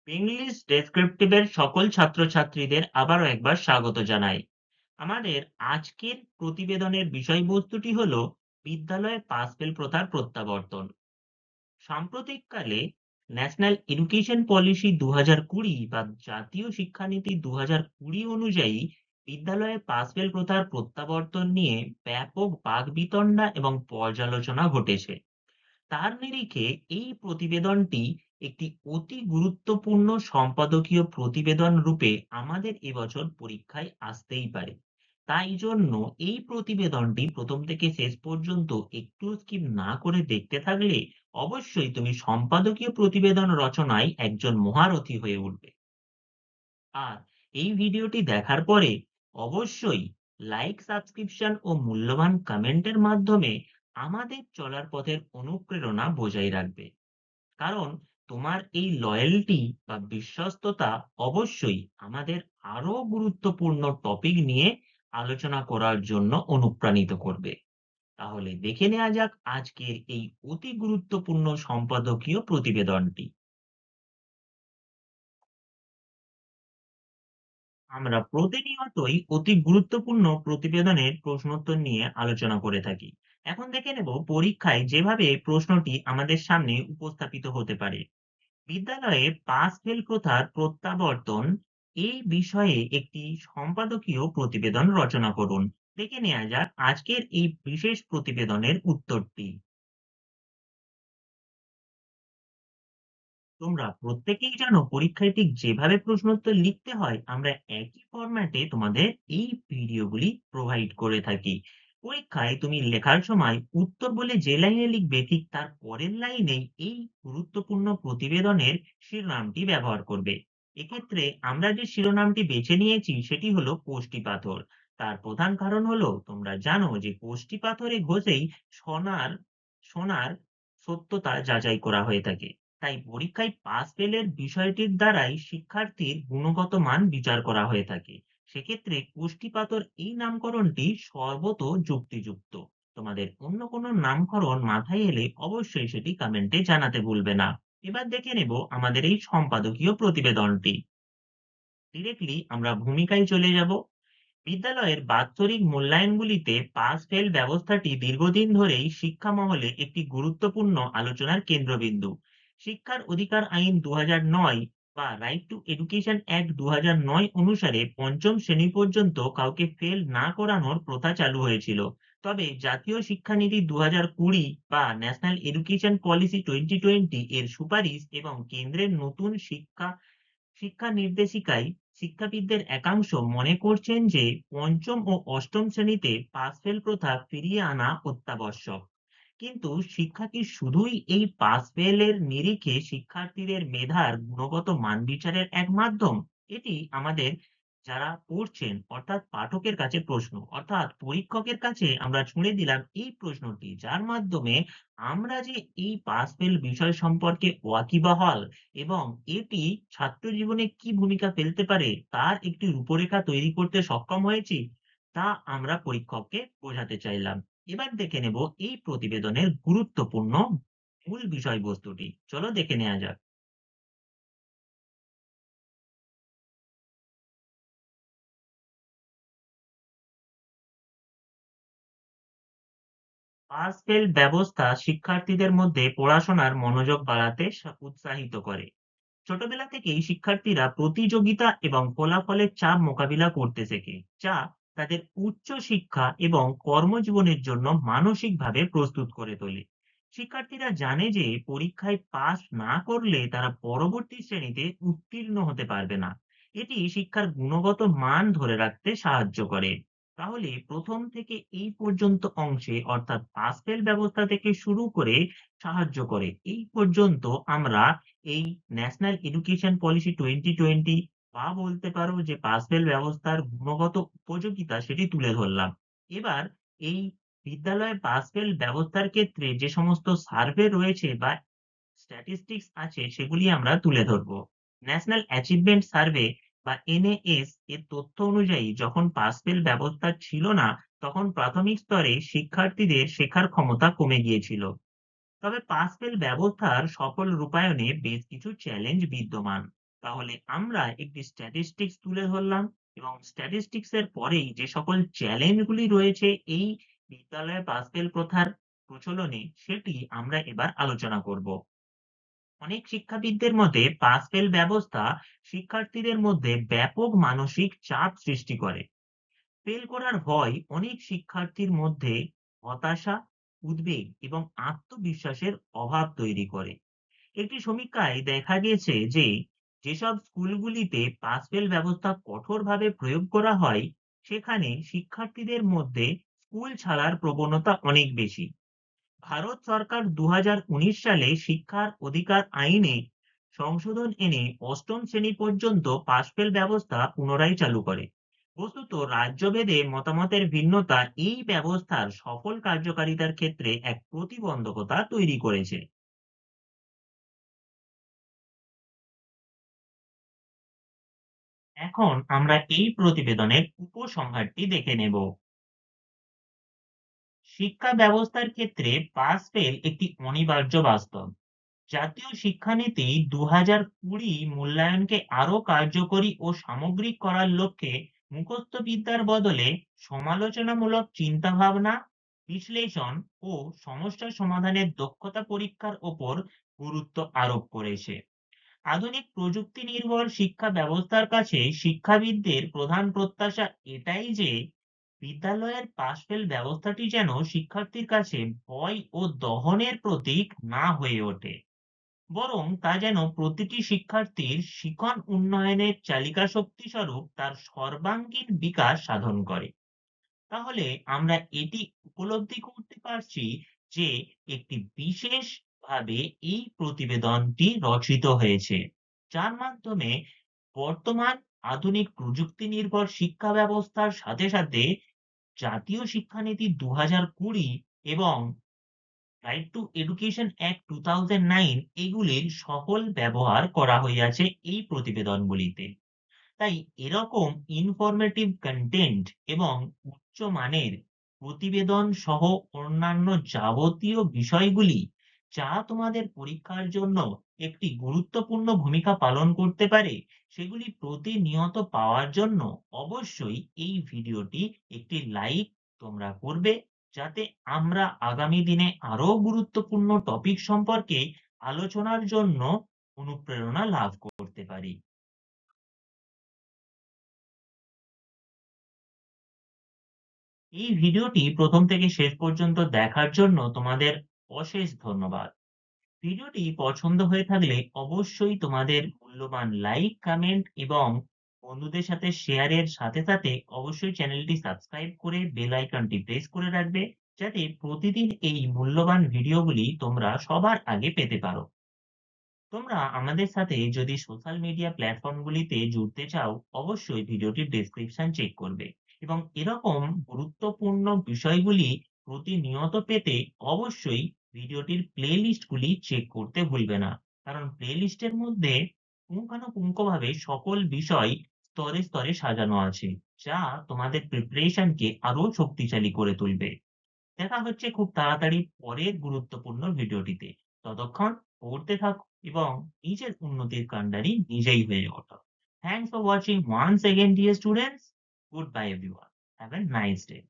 English ডেসক্রিপটিভের সকল ছাত্রছাত্রীদের আবারও একবার স্বাগত জানাই। আমাদের আজকের প্রতিবেদনের বিষয়বস্তুটি হলো বিদ্যালয়ে পাস ফেল প্রথার প্রত্যাবর্তন। সাম্প্রতিককালে ন্যাশনাল এডুকেশন পলিসি 2020 বা জাতীয় শিক্ষানীতি 2020 অনুযায়ী বিদ্যালয়ে পাস ফেল প্রথার প্রত্যাবর্তন নিয়ে ব্যাপক বাকবিতণ্ডা এবং পর্যালোচনা ঘটেছে। তার নিরিখে এই প্রতিবেদনটি একটি অতি গুরুত্বপূর্ণ সম্পাদকীয় প্রতিবেদন রূপে আমাদের এবছর পরীক্ষায় আসতেই পারে। তাই জন্য এই প্রতিবেদনটি প্রথম থেকে শেষ পর্যন্ত একটু স্কিপ না করে দেখতে থাকলে অবশ্যই তুমি সম্পাদকীয় প্রতিবেদন রচনায় একজন মহারথী হয়ে উঠবে। আর এই ভিডিওটি দেখার পরে অবশ্যই লাইক, সাবস্ক্রিপশন ও মূল্যবান কমেন্টের মাধ্যমে আমাদের চলার পথের অনুপ্রেরণা বজায় রাখবে। কারণ তোমার এই লয়্যালটি বা বিশ্বস্ততা অবশ্যই আমাদের আরো গুরুত্বপূর্ণ টপিক নিয়ে আলোচনা করার জন্য অনুপ্রাণিত করবে। তাহলে দেখে নেওয়া যাক আজকের এই অতি গুরুত্বপূর্ণ সম্পাদকীয় প্রতিবেদনটি। আমরা প্রতিনিয়তই অতি গুরুত্বপূর্ণ প্রতিবেদনের প্রশ্নোত্তর নিয়ে আলোচনা করে থাকি। এখন দেখে নেব পরীক্ষায় যেভাবে প্রশ্নটি আমাদের সামনে উপস্থাপিত হতে পারে। বিদ্যালয়ে পাস ফেল প্রথার প্রত্যাবর্তন এই বিষয়ে একটি সম্পাদকীয় প্রতিবেদন রচনা করুন। দেখে নেওয়া যাক আজকের এই বিশেষ প্রতিবেদনের উত্তরটি। তোমরা প্রত্যেকেই জানো পরীক্ষায় ঠিক যেভাবে প্রশ্নোত্তর লিখতে হয় আমরা একই ফরম্যাটে তোমাদের এই ভিডিওগুলি প্রোভাইড করে থাকি। পরীক্ষায় তুমি লেখার সময় উত্তর বলে যে লাইনে লিখবে ঠিক তার পরের লাইনেই এই গুরুত্বপূর্ণ প্রতিবেদনের শিরোনামটি ব্যবহার করবে। এক্ষেত্রে আমরা যে শিরোনামটি বেছে নিয়েছি সেটি হলো কোষ্ঠী পাথর। তার প্রধান কারণ হলো তোমরা জানো যে কোষ্ঠী পাথরে ঘষেই সোনার সোনার সত্যতা যাচাই করা হয়ে থাকে। তাই পরীক্ষায় পাস ফেলের বিষয়টির দ্বারাই শিক্ষার্থীর গুণগত মান বিচার করা হয়ে থাকে। সেক্ষেত্রে কুষ্টিপাতর এই নামকরণটি সর্বত যুক্তিযুক্ত। তোমাদের অন্য কোনো নামকরণ মাথায় এলে অবশ্যই সেটি কমেন্টে জানাতে ভুলবে না। এবার দেখে নেব আমাদের এই সম্পাদকীয় প্রতিবেদনটি। ডিরেক্টলি আমরা ভূমিকায় চলে যাব। বিদ্যালয়ের বাৎসরিক মূল্যায়নগুলিতে পাস ফেল ব্যবস্থাটি দীর্ঘদিন ধরেই শিক্ষা মহলে একটি গুরুত্বপূর্ণ আলোচনার কেন্দ্রবিন্দু। শিক্ষার অধিকার আইন 2009 বা রাইট টু এডুকেশন অ্যাক্ট 2009 অনুসারে পঞ্চম শ্রেণী পর্যন্ত কাউকে ফেল না করানোর প্রথা চালু হয়েছিল। তবে জাতীয় শিক্ষানীতি 2020 বা ন্যাশনাল এডুকেশন পলিসি 2020 এর সুপারিশ এবং কেন্দ্রের নতুন শিক্ষা নির্দেশিকায় শিক্ষাবিদদের একাংশ মনে করছেন যে পঞ্চম ও অষ্টম শ্রেণীতে পাস ফেল প্রথা ফিরিয়ে আনা অত্যাবশ্যক। কিন্তু শিক্ষা কি শুধুই এই পাস ফেলের নিরিখে শিক্ষার্থীদের মেধার গুণগত মান বিচারের এক মাধ্যম? এটি আমাদের যারা পড়ছেন অর্থাৎ পাঠকের কাছে প্রশ্ন। অর্থাৎ পরীক্ষকের কাছে আমরা ছুঁড়ে দিলাম এই প্রশ্নটি যার মাধ্যমে আমরা যে এই পাস ফেল বিষয় সম্পর্কে ওয়াকিবহাল এবং এটি ছাত্র জীবনে কি ভূমিকা ফেলতে পারে তার একটি রূপরেখা তৈরি করতে সক্ষম হয়েছি, তা আমরা পরীক্ষককে বোঝাতে চাইলাম। এবার দেখে নেব এই প্রতিবেদনের গুরুত্বপূর্ণ মূল বিষয়বস্তুটি। চলো দেখে নেওয়া যাক। পাস ফেল ব্যবস্থা শিক্ষার্থীদের মধ্যে পড়াশোনার মনোযোগ বাড়াতে উৎসাহিত করে। ছোটবেলা থেকেই শিক্ষার্থীরা প্রতিযোগিতা এবং ফলাফলের চাপ মোকাবিলা করতে শেখে, যা তাদের উচ্চ শিক্ষা এবং কর্মজীবনের জন্য মানসিকভাবে প্রস্তুত করে তোলে। শিক্ষার্থীরা জানে যে পরীক্ষায় পাস না করলে তারা পরবর্তী শ্রেণীতে উত্তীর্ণ হতে পারবে না। এটি শিক্ষার গুণগত মান ধরে রাখতে সাহায্য করে। তাহলে প্রথম থেকে এই পর্যন্ত অংশে অর্থাৎ পাস ফেল ব্যবস্থা থেকে শুরু করে সাহায্য করে এই পর্যন্ত আমরা এই ন্যাশনাল এডুকেশন পলিসি 2020 বা বলতে পারো যে পাস ফেল ব্যবস্থার গুণগত উপযোগিতা সেটি তুলে ধরলাম। এবার এই বিদ্যালয়ে পাস ফেল ব্যবস্থার ক্ষেত্রে যে সমস্ত সার্ভে রয়েছে বা স্ট্যাটিস্টিক্স আছে সেগুলি আমরা তুলে ধরবো। ন্যাশনাল অ্যাচিভমেন্ট সার্ভে বা এনএএস এর তথ্য অনুযায়ী যখন পাস ফেল ব্যবস্থা ছিল না তখন প্রাথমিক স্তরে শিক্ষার্থীদের শেখার ক্ষমতা কমে গিয়েছিল। তবে পাস ফেল ব্যবস্থার সফল রূপায়ণে বেশ কিছু চ্যালেঞ্জ বিদ্যমান। তাহলে আমরা একটি স্ট্যাটিস্টিক্স তুলে ধরলাম এবং স্ট্যাটিস্টিক্স এর পরেই যে সকল চ্যালেঞ্জ গুলি রয়েছে এই বিদ্যালয়ে পাস ফেল প্রথার প্রচলনে সেটি আমরা এবার আলোচনা করব। অনেক শিক্ষাবিদদের মতে পাস ফেল ব্যবস্থা শিক্ষার্থীদের মধ্যে ব্যাপক মানসিক চাপ সৃষ্টি করে। ফেল করার ভয় অনেক শিক্ষার্থীর মধ্যে হতাশা, উদ্বেগ এবং আত্মবিশ্বাসের অভাব তৈরি করে। একটি সমীক্ষায় দেখা গেছে যে যেসব স্কুলগুলিতে পাস ফেল ব্যবস্থা কঠোরভাবে প্রয়োগ করা হয় সেখানে শিক্ষার্থীদের মধ্যে স্কুল ছাড়ার প্রবণতা অনেক বেশি। ভারত সরকার ২০১৯ সালে শিক্ষার অধিকার আইনে সংশোধন এনে অষ্টম শ্রেণী পর্যন্ত পাস ফেল ব্যবস্থা পুনরায় চালু করে। বস্তুত রাজ্যভেদে মতামতের ভিন্নতা এই ব্যবস্থার সফল কার্যকারিতার ক্ষেত্রে এক প্রতিবন্ধকতা তৈরি করেছে। এখন আমরা এই প্রতিবেদনের উপসংহারটি দেখে নেব। শিক্ষা ব্যবস্থার ক্ষেত্রে পাস ফেল একটি অনিবার্য বাস্তব। জাতীয় শিক্ষানীতি ২০২০ মূল্যায়নকে আরো কার্যকরী ও সামগ্রিক করার লক্ষ্যে মুখস্থ বিদ্যার বদলে সমালোচনামূলক চিন্তাভাবনা, বিশ্লেষণ ও সমস্যা সমাধানের দক্ষতা পরীক্ষার ওপর গুরুত্ব আরোপ করেছে। আধুনিক প্রযুক্তি নির্ভর শিক্ষা ব্যবস্থার কাছে শিক্ষাবিদদের প্রধান প্রত্যাশা এটাই যে বিদ্যালয়ের পাশ ফেল ব্যবস্থাটি যেন শিক্ষার্থীর কাছে ভয় ও দহনের প্রতীক না হয়ে ওঠে, বরং তা যেন প্রতিটি শিক্ষার্থীর শিখন উন্নয়নের চালিকা শক্তি স্বরূপ তার সর্বাঙ্গীন বিকাশ সাধন করে। তাহলে আমরা এটি উপলব্ধি করতে পারছি যে একটি বিশেষ ভাবে এই প্রতিবেদনটি রচিত হয়েছে, যার মাধ্যমে বর্তমান আধুনিক প্রযুক্তি নির্ভর শিক্ষা ব্যবস্থার সাথে সাথে জাতীয় শিক্ষানীতি ২০২০ এবং রাইট টু এডুকেশন অ্যাক্ট 2009 এগুলির সফল ব্যবহার করা হইয়াছে এই প্রতিবেদনগুলিতে। তাই এরকম ইনফরমেটিভ কনটেন্ট এবং উচ্চমানের প্রতিবেদন সহ অন্যান্য যাবতীয় বিষয়গুলি যা তোমাদের পরীক্ষার জন্য একটি গুরুত্বপূর্ণ ভূমিকা পালন করতে পারে সেগুলি প্রতিনিয়ত পাওয়ার জন্য অবশ্যই এই ভিডিওটি একটি লাইক তোমরা করবে, যাতে আমরা আগামী দিনে আরো গুরুত্বপূর্ণ টপিক সম্পর্কে আলোচনার জন্য অনুপ্রেরণা লাভ করতে পারি। এই ভিডিওটি প্রথম থেকে শেষ পর্যন্ত দেখার জন্য তোমাদের অশেষ ধন্যবাদ। ভিডিওটি পছন্দ হয়ে থাকলে অবশ্যই তোমাদের মূল্যবান লাইক, কমেন্ট এবং বন্ধুদের সাথে শেয়ারের সাথে সাথে অবশ্যই চ্যানেলটি সাবস্ক্রাইব করে বেল আইকনটি প্রেস করে রাখবে, যাতে প্রতিদিন এই মূল্যবান ভিডিওগুলি তোমরা সবার আগে পেতে পারো। তোমরা আমাদের সাথে যদি সোশ্যাল মিডিয়া প্ল্যাটফর্ম গুলিতে জুড়তে চাও অবশ্যই ভিডিওটির ডেসক্রিপশন চেক করবে এবং এরকম গুরুত্বপূর্ণ বিষয়গুলি প্রতিনিয়ত পেতে অবশ্যই ভিডিওটির প্লে লিস্ট গুলি চেক করতে ভুলবে না, কারণ প্লে লিস্টের মধ্যে পুঙ্খানুপুঙ্খভাবে সকল বিষয় স্তরে স্তরে সাজানো আছে, যা তোমাদের প্রিপারেশনকে আরো শক্তিশালী করে তুলবে। দেখা হচ্ছে খুব তাড়াতাড়ি পরের গুরুত্বপূর্ণ ভিডিওটিতে। ততক্ষণ পড়তে থাকো এবং নিজের উন্নতির কাণ্ডারি নিজেই হয়ে ওঠো। Thanks for watching once again, dear students. Goodbye, everyone. Have a nice day.